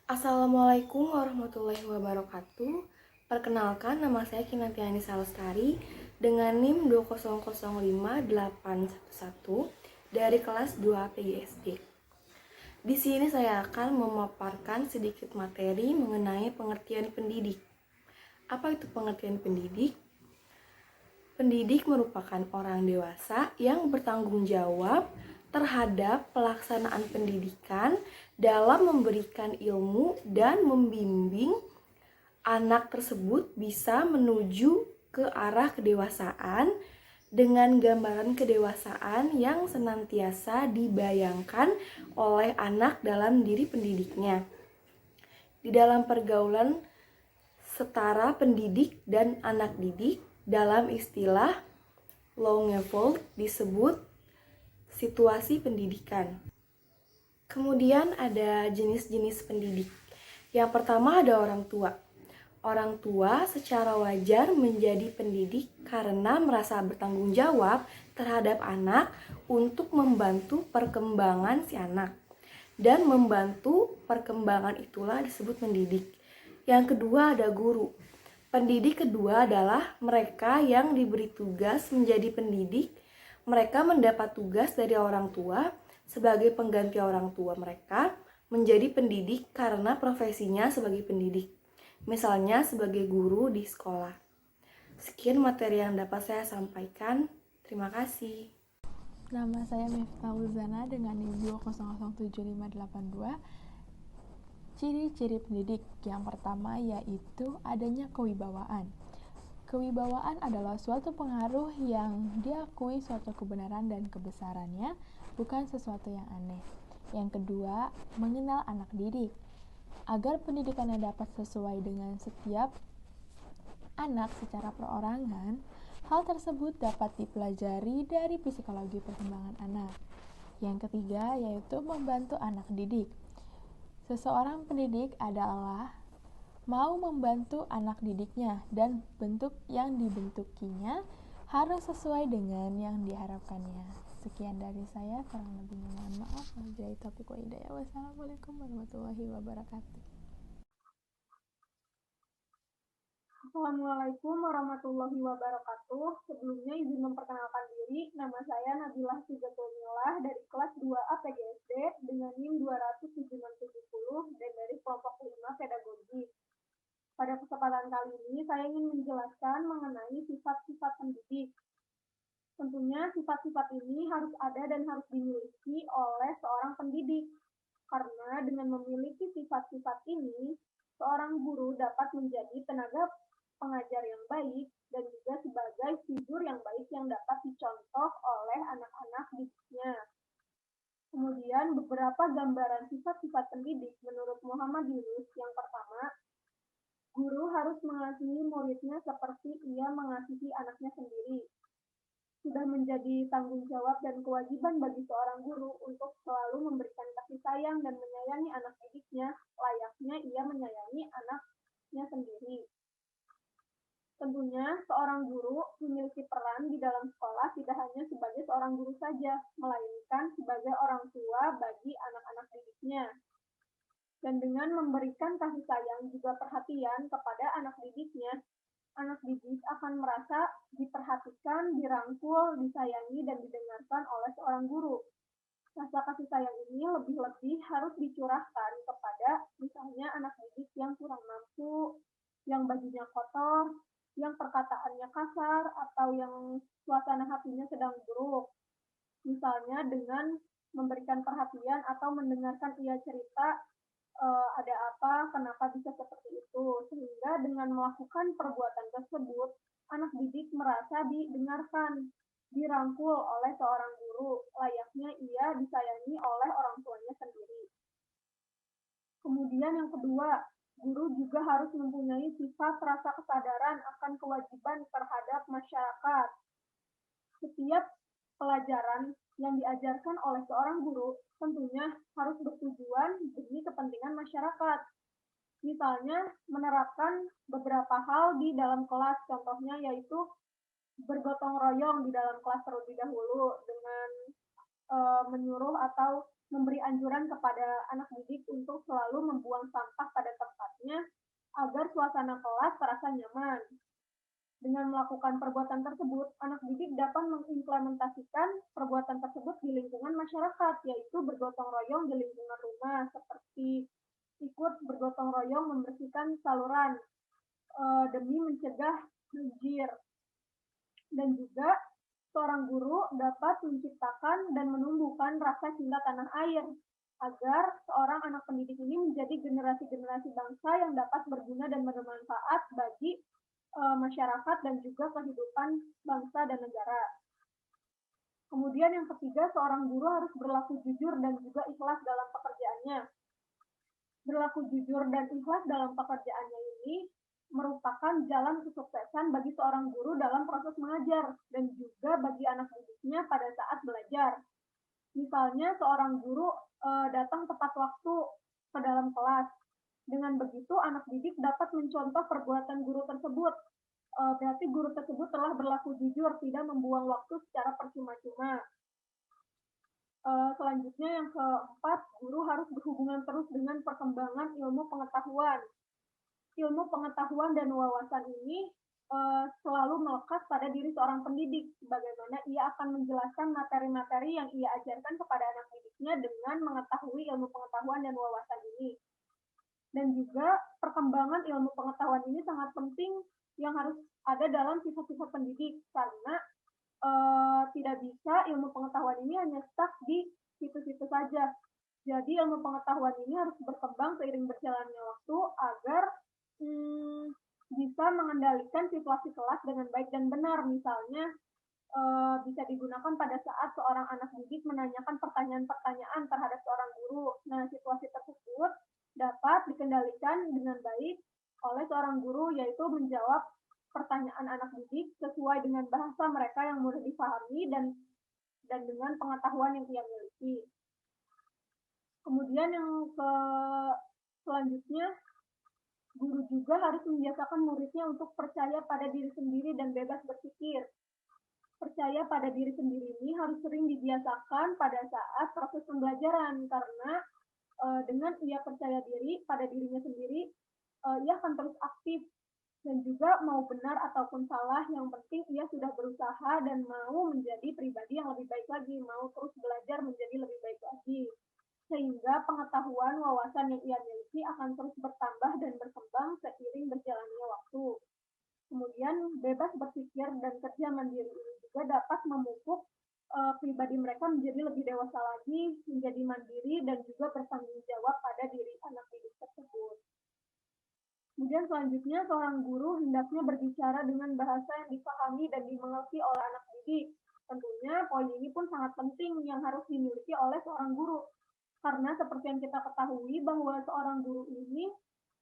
Assalamualaikum warahmatullahi wabarakatuh. Perkenalkan, nama saya Kinantiani Salestari dengan NIM 2005811 dari kelas 2 PGSD. Di sini saya akan memaparkan sedikit materi mengenai pengertian pendidik. Apa itu pengertian pendidik? Pendidik merupakan orang dewasa yang bertanggung jawab terhadap pelaksanaan pendidikan dalam memberikan ilmu dan membimbing anak tersebut bisa menuju ke arah kedewasaan dengan gambaran kedewasaan yang senantiasa dibayangkan oleh anak dalam diri pendidiknya. Di dalam pergaulan setara pendidik dan anak didik, dalam istilah Longevold disebut situasi pendidikan. Kemudian ada jenis-jenis pendidik. Yang pertama ada orang tua. Orang tua secara wajar menjadi pendidik karena merasa bertanggung jawab terhadap anak untuk membantu perkembangan si anak. Dan membantu perkembangan itulah disebut mendidik. Yang kedua ada guru. Pendidik kedua adalah mereka yang diberi tugas menjadi pendidik. Mereka mendapat tugas dari orang tua sebagai pengganti orang tua mereka menjadi pendidik karena profesinya sebagai pendidik. Misalnya sebagai guru di sekolah. Sekian materi yang dapat saya sampaikan. Terima kasih. Nama saya Miftahul Zana dengan NIM 2007582. Ciri-ciri pendidik yang pertama yaitu adanya kewibawaan. Kewibawaan adalah suatu pengaruh yang diakui suatu kebenaran dan kebesarannya, bukan sesuatu yang aneh. Yang kedua, mengenal anak didik. Agar pendidikannya dapat sesuai dengan setiap anak secara perorangan, hal tersebut dapat dipelajari dari psikologi perkembangan anak. Yang ketiga, yaitu membantu anak didik. Seseorang pendidik adalah mau membantu anak didiknya dan bentuk yang dibentukinya harus sesuai dengan yang diharapkannya. Sekian dari saya, kurang lebihnya mohon maaf. Wabillahi taufiq wal hidayah. Wassalamualaikum warahmatullahi wabarakatuh. Assalamualaikum warahmatullahi wabarakatuh. Sebelumnya izin memperkenalkan diri, nama saya Nabilah Sizatunillah dari kelas 2A PGSD dengan NIM 2007670 dan dari kelompok 5 pedagogi. Pada kesempatan kali ini saya ingin menjelaskan mengenai sifat-sifat pendidik. Tentunya sifat-sifat ini harus ada dan harus dimiliki oleh seorang pendidik. Karena dengan memiliki sifat-sifat ini, seorang guru dapat menjadi tenaga pengajar yang baik dan juga sebagai figur yang baik yang dapat dicontoh oleh anak-anak didiknya. Kemudian beberapa gambaran sifat-sifat pendidik menurut Muhammad Yunus. Yang pertama, guru harus mengasihi muridnya seperti ia mengasihi anaknya sendiri. Sudah menjadi tanggung jawab dan kewajiban bagi seorang guru untuk selalu memberikan kasih sayang dan menyayangi anak didiknya, layaknya ia menyayangi anaknya sendiri. Tentunya, seorang guru memiliki peran di dalam sekolah tidak hanya sebagai seorang guru saja, melainkan sebagai orang tua bagi anak-anak didiknya. Dan dengan memberikan kasih sayang juga perhatian kepada anak didiknya, anak didik akan merasa diperhatikan, dirangkul, disayangi, dan didengarkan oleh seorang guru. Rasa kasih sayang ini lebih-lebih harus dicurahkan kepada misalnya anak didik yang kurang mampu, yang bajunya kotor, yang perkataannya kasar, atau yang suasana hatinya sedang buruk. Misalnya dengan memberikan perhatian atau mendengarkan ia cerita ada apa, kenapa bisa seperti itu. Sehingga dengan melakukan perbuatan tersebut, anak didik merasa didengarkan, dirangkul oleh seorang guru, layaknya ia disayangi oleh orang tuanya sendiri. Kemudian yang kedua, guru juga harus mempunyai sifat rasa kesadaran akan kewajiban terhadap masyarakat. Setiap pelajaran yang diajarkan oleh seorang guru tentunya harus bertujuan demi kepentingan masyarakat. Misalnya menerapkan beberapa hal di dalam kelas, contohnya yaitu bergotong royong di dalam kelas terlebih dahulu dengan menyuruh atau memberi anjuran kepada anak didik untuk selalu membuang sampah pada tempatnya agar suasana kelas terasa nyaman. Dengan melakukan perbuatan tersebut, anak didik dapat mengimplementasikan perbuatan tersebut di lingkungan masyarakat, yaitu bergotong royong di lingkungan rumah, seperti ikut bergotong royong membersihkan saluran demi mencegah banjir. Dan juga seorang guru dapat menciptakan dan menumbuhkan rasa cinta tanah air agar seorang anak pendidik ini menjadi generasi-generasi bangsa yang dapat berguna dan bermanfaat bagi masyarakat dan juga kehidupan bangsa dan negara. Kemudian yang ketiga, seorang guru harus berlaku jujur dan juga ikhlas dalam pekerjaannya. Berlaku jujur dan ikhlas dalam pekerjaannya ini merupakan jalan kesuksesan bagi seorang guru dalam proses mengajar dan juga bagi anak didiknya pada saat belajar. Misalnya seorang guru datang tepat waktu ke dalam kelas. Dengan begitu anak didik dapat mencontoh perbuatan guru tersebut. Berarti guru tersebut telah berlaku jujur, tidak membuang waktu secara percuma-cuma. Selanjutnya yang keempat, guru harus berhubungan terus dengan perkembangan ilmu pengetahuan. Ilmu pengetahuan dan wawasan ini selalu melekat pada diri seorang pendidik, bagaimana ia akan menjelaskan materi-materi yang ia ajarkan kepada anak didiknya dengan mengetahui ilmu pengetahuan dan wawasan ini. Dan juga perkembangan ilmu pengetahuan ini sangat penting yang harus ada dalam sifat-sifat pendidik, karena tidak bisa ilmu pengetahuan ini hanya stuck di situ-situ saja. Jadi ilmu pengetahuan ini harus berkembang seiring berjalannya waktu agar bisa mengendalikan situasi kelas dengan baik dan benar. Misalnya bisa digunakan pada saat seorang anak didik menanyakan pertanyaan-pertanyaan terhadap seorang guru. Nah, situasi tersebut dapat dikendalikan dengan baik oleh seorang guru, yaitu menjawab pertanyaan anak didik sesuai dengan bahasa mereka yang mudah dipahami dan dengan pengetahuan yang ia miliki. Kemudian yang selanjutnya, guru juga harus membiasakan muridnya untuk percaya pada diri sendiri dan bebas berpikir. Percaya pada diri sendiri ini harus sering dibiasakan pada saat proses pembelajaran, karena dengan ia percaya diri pada dirinya sendiri, ia akan terus aktif dan juga mau benar ataupun salah, yang penting ia sudah berusaha dan mau menjadi pribadi yang lebih baik lagi, mau terus belajar menjadi lebih baik lagi. Sehingga pengetahuan, wawasan yang ia miliki akan terus bertambah dan berkembang seiring berjalannya waktu. Kemudian bebas berpikir dan kerja mandiri ini juga dapat memupuk pribadi mereka menjadi lebih dewasa lagi, menjadi mandiri dan juga bertanggung jawab pada diri anak didik tersebut. Kemudian selanjutnya, seorang guru hendaknya berbicara dengan bahasa yang dipahami dan dimengerti oleh anak didik. Tentunya poin ini pun sangat penting yang harus dimiliki oleh seorang guru. Karena seperti yang kita ketahui bahwa seorang guru ini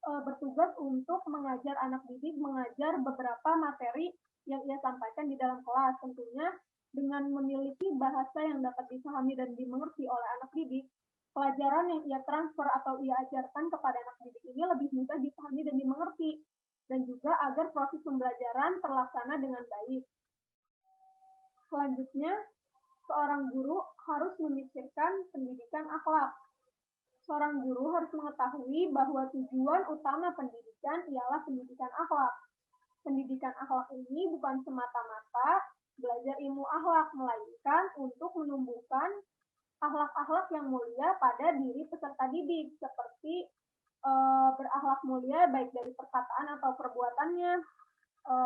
bertugas untuk mengajar anak didik, mengajar beberapa materi yang ia sampaikan di dalam kelas. Tentunya dengan memiliki bahasa yang dapat dipahami dan dimengerti oleh anak didik, pelajaran yang ia transfer atau ia ajarkan kepada anak didik ini lebih mudah dipahami dan dimengerti, dan juga agar proses pembelajaran terlaksana dengan baik. Selanjutnya, seorang guru harus memikirkan pendidikan akhlak. Seorang guru harus mengetahui bahwa tujuan utama pendidikan ialah pendidikan akhlak. Pendidikan akhlak ini bukan semata-mata belajar ilmu akhlak, melainkan untuk menumbuhkan akhlak-akhlak yang mulia pada diri peserta didik, seperti berakhlak mulia baik dari perkataan atau perbuatannya,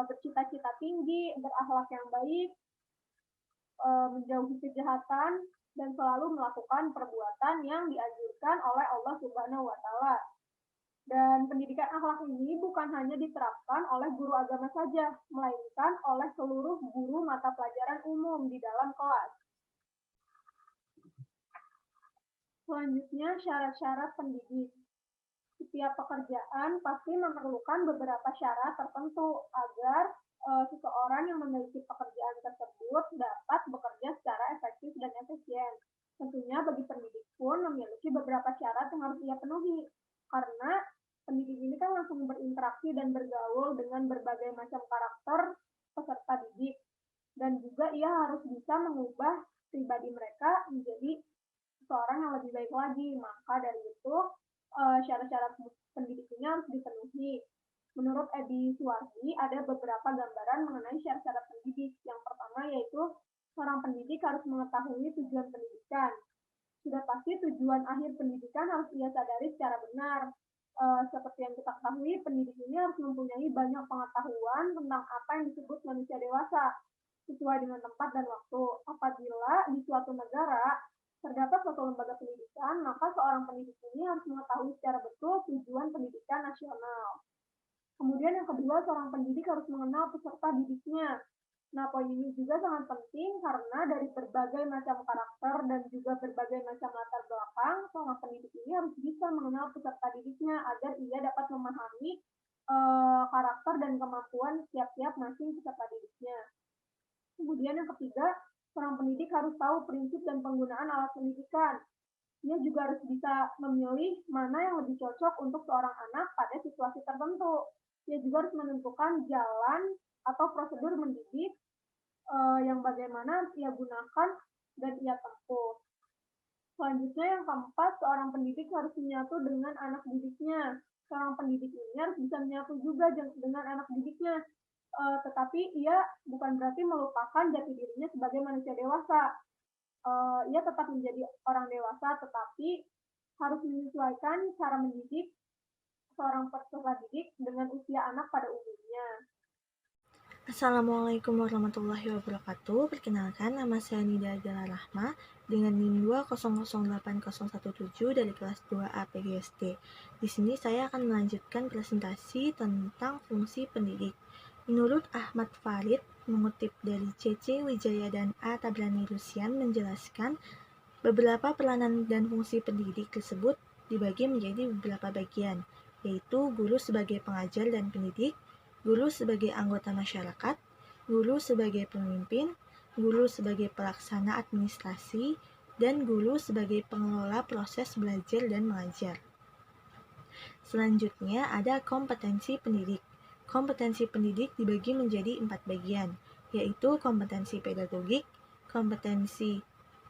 bercita-cita tinggi, berakhlak yang baik, menjauhi kejahatan, dan selalu melakukan perbuatan yang dianjurkan oleh Allah Subhanahu wa Ta'ala. Dan pendidikan akhlak ini bukan hanya diterapkan oleh guru agama saja, melainkan oleh seluruh guru mata pelajaran umum di dalam kelas. Selanjutnya, syarat-syarat pendidik. Setiap pekerjaan pasti memerlukan beberapa syarat tertentu agar seseorang yang memiliki pekerjaan tersebut dapat bekerja secara efektif dan efisien. Tentunya bagi pendidik pun memiliki beberapa syarat yang harus ia penuhi, karena pendidik ini kan langsung berinteraksi dan bergaul dengan berbagai macam karakter peserta didik, dan juga ia harus bisa mengubah pribadi mereka menjadi seseorang yang lebih baik lagi. Maka dari itu, syarat-syarat pendidik ini harus dipenuhi. Menurut Edi Suwardi, ada beberapa gambaran mengenai syarat-syarat pendidik. Yang pertama yaitu seorang pendidik harus mengetahui tujuan pendidikan. Sudah pasti tujuan akhir pendidikan harus ia sadari secara benar. Seperti yang kita ketahui, pendidik ini harus mempunyai banyak pengetahuan tentang apa yang disebut manusia dewasa, sesuai dengan tempat dan waktu. Apabila di suatu negara terdapat suatu lembaga pendidikan, maka seorang pendidik ini harus mengetahui secara betul tujuan pendidikan nasional. Kemudian yang kedua, seorang pendidik harus mengenal peserta didiknya. Nah, poin ini juga sangat penting karena dari berbagai macam karakter dan juga berbagai macam latar belakang, seorang pendidik ini harus bisa mengenal peserta didiknya agar ia dapat memahami karakter dan kemampuan setiap masing peserta didiknya. Kemudian yang ketiga, seorang pendidik harus tahu prinsip dan penggunaan alat pendidikan. Ia juga harus bisa memilih mana yang lebih cocok untuk seorang anak pada situasi tertentu. Ia juga harus menentukan jalan atau prosedur mendidik yang bagaimana ia gunakan dan ia tempuh. Selanjutnya yang keempat, seorang pendidik harus menyatu dengan anak didiknya. Seorang pendidik ini harus bisa menyatu juga dengan anak didiknya, tetapi ia bukan berarti melupakan jati dirinya sebagai manusia dewasa. Ia tetap menjadi orang dewasa, tetapi harus menyesuaikan cara mendidik seorang peserta didik dengan usia anak pada umumnya. Assalamualaikum warahmatullahi wabarakatuh. Perkenalkan, nama saya Nida Agala Rahma dengan NIM 2008017 dari kelas 2A PGSD. Di sini saya akan melanjutkan presentasi tentang fungsi pendidik. Menurut Ahmad Farid, mengutip dari C.C. Wijaya dan A. Tabrani Rusian menjelaskan, beberapa peranan dan fungsi pendidik tersebut dibagi menjadi beberapa bagian, yaitu guru sebagai pengajar dan pendidik, guru sebagai anggota masyarakat, guru sebagai pemimpin, guru sebagai pelaksana administrasi, dan guru sebagai pengelola proses belajar dan mengajar. Selanjutnya ada kompetensi pendidik. Kompetensi pendidik dibagi menjadi 4 bagian, yaitu kompetensi pedagogik, kompetensi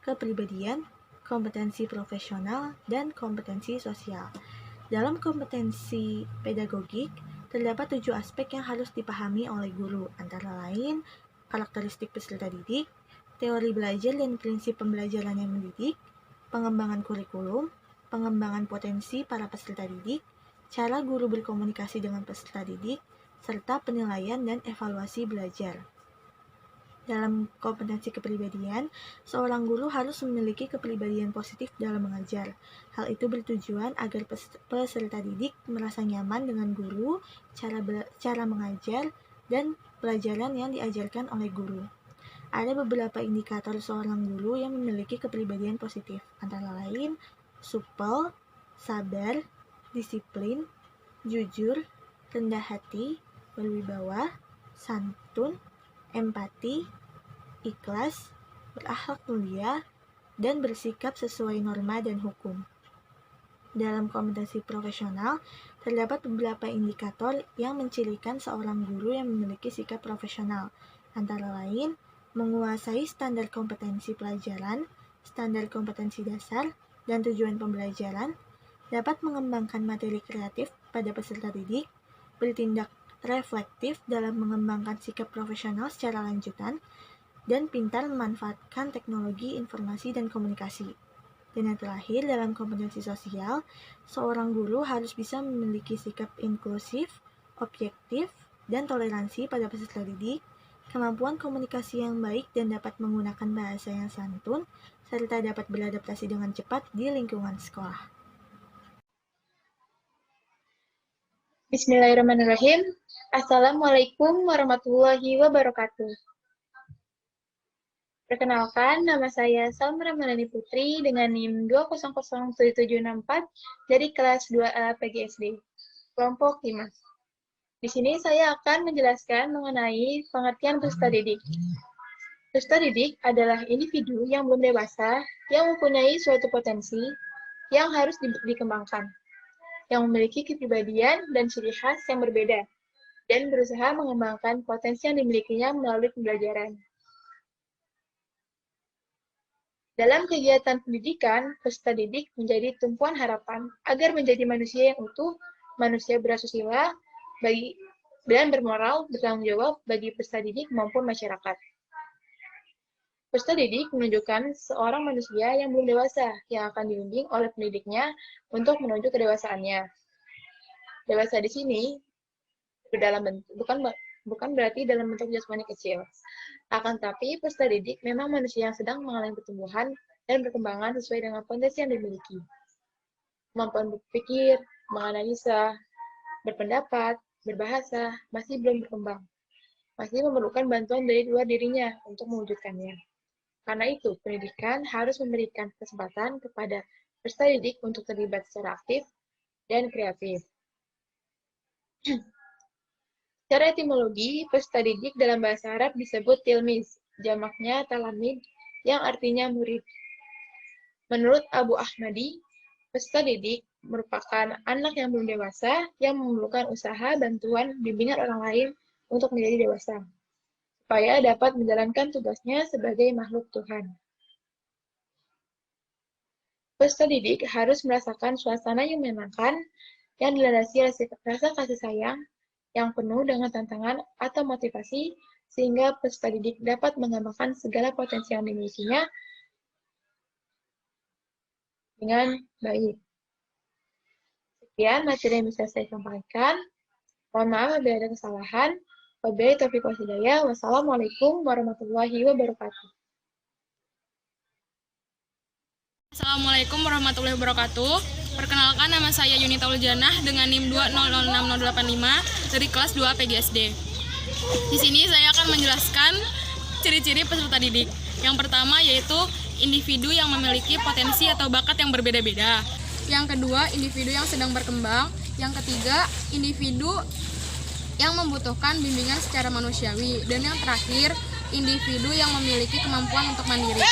kepribadian, kompetensi profesional, dan kompetensi sosial. Dalam kompetensi pedagogik, terdapat 7 aspek yang harus dipahami oleh guru, antara lain karakteristik peserta didik, teori belajar dan prinsip pembelajaran yang mendidik, pengembangan kurikulum, pengembangan potensi para peserta didik, cara guru berkomunikasi dengan peserta didik, serta penilaian dan evaluasi belajar. Dalam kompetensi kepribadian, seorang guru harus memiliki kepribadian positif dalam mengajar. Hal itu bertujuan agar peserta didik merasa nyaman dengan guru, cara mengajar, dan pelajaran yang diajarkan oleh guru. Ada beberapa indikator seorang guru yang memiliki kepribadian positif, antara lain supel, sabar, disiplin, jujur, rendah hati, berwibawa, santun, empati, ikhlas, berakhlak mulia, dan bersikap sesuai norma dan hukum. Dalam kompetensi profesional, terdapat beberapa indikator yang mencirikan seorang guru yang memiliki sikap profesional, antara lain menguasai standar kompetensi pelajaran, standar kompetensi dasar, dan tujuan pembelajaran, dapat mengembangkan materi kreatif pada peserta didik, bertindak reflektif dalam mengembangkan sikap profesional secara lanjutan, dan pintar memanfaatkan teknologi informasi dan komunikasi. Dan yang terakhir, dalam kompetensi sosial, seorang guru harus bisa memiliki sikap inklusif, objektif, dan toleransi pada peserta didik, kemampuan komunikasi yang baik dan dapat menggunakan bahasa yang santun, serta dapat beradaptasi dengan cepat di lingkungan sekolah. Bismillahirrahmanirrahim. Assalamualaikum warahmatullahi wabarakatuh. Perkenalkan, nama saya Salma Ramadhani Putri dengan NIM 2007764 dari kelas 2A PGSD, kelompok 5. Di sini saya akan menjelaskan mengenai pengertian peserta didik. Peserta didik adalah individu yang belum dewasa, yang mempunyai suatu potensi yang harus dikembangkan, yang memiliki kepribadian dan ciri khas yang berbeda, dan berusaha mengembangkan potensi yang dimilikinya melalui pembelajaran. Dalam kegiatan pendidikan, peserta didik menjadi tumpuan harapan agar menjadi manusia yang utuh, manusia berasusila, dan bermoral, bertanggung jawab bagi peserta didik maupun masyarakat. Peserta didik menunjukkan seorang manusia yang belum dewasa, yang akan dibimbing oleh pendidiknya untuk menuju kedewasaannya. Dewasa di sini bukan berarti dalam bentuk jasmani kecil. Akan tetapi, peserta didik memang manusia yang sedang mengalami pertumbuhan dan perkembangan sesuai dengan potensi yang dimiliki. Kemampuan berpikir, menganalisa, berpendapat, berbahasa masih belum berkembang. Masih memerlukan bantuan dari luar dirinya untuk mewujudkannya. Karena itu, pendidikan harus memberikan kesempatan kepada peserta didik untuk terlibat secara aktif dan kreatif. Secara etimologi, peserta didik dalam bahasa Arab disebut tilmiz, jamaknya talamid, yang artinya murid. Menurut Abu Ahmadi, peserta didik merupakan anak yang belum dewasa yang memerlukan usaha, bantuan, bimbingan orang lain untuk menjadi dewasa, supaya dapat menjalankan tugasnya sebagai makhluk Tuhan. Peserta didik harus merasakan suasana yang menyenangkan, yang dilandasi rasa kasih sayang, yang penuh dengan tantangan atau motivasi, sehingga peserta didik dapat mengembangkan segala potensi yang dimilikinya dengan baik. Sekian materi yang bisa saya sampaikan. Mohon maaf apabila ada kesalahan. Wabillahi taufiq wal hidayah. Wassalamualaikum warahmatullahi wabarakatuh. Assalamualaikum warahmatullahi wabarakatuh. Perkenalkan, nama saya Yunita Uljannah dengan NIM 2006085 dari kelas 2 PGSD. Di sini saya akan menjelaskan ciri-ciri peserta didik. Yang pertama yaitu individu yang memiliki potensi atau bakat yang berbeda-beda. Yang kedua, individu yang sedang berkembang. Yang ketiga, individu yang membutuhkan bimbingan secara manusiawi. Dan yang terakhir, individu yang memiliki kemampuan untuk mandiri.